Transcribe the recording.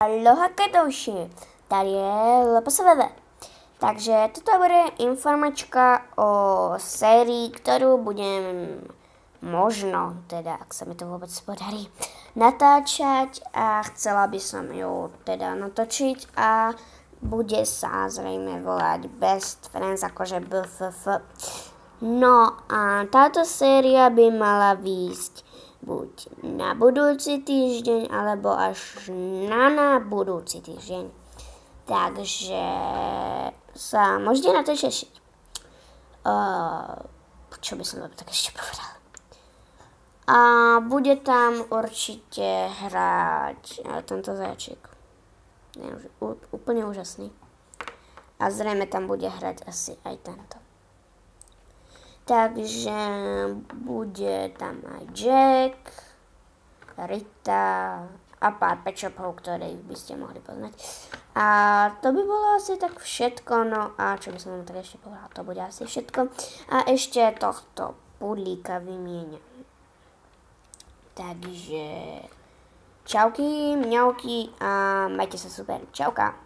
Aloha kadoši, tady je LPSVV. Takže toto bude informačka o sérii, ktorú budem možno, teda ak sa mi to vôbec podarí, natáčať a chcela by som ju teda natočiť a bude sa zrejme volať Best Friends, akože BFF. No a táto séria by mala výjsť buď na budúci týždeň, alebo až na budúci týždeň. Takže sa môžete na to tešiť. Čo by som tak ešte povedala? A bude tam určite hrať tento zajačík. Úplne úžasný. A zrejme tam bude hrať asi aj tento. Takže bude tam aj Jack, Rita a pár pečopov, ktorých by ste mohli poznať. A to by bolo asi tak všetko, no a čo by som vám tak ešte povedala, to bude asi všetko. A ešte tohto pudlíka vymieňam. Takže čauky, mňauky a majte sa super. Čauka.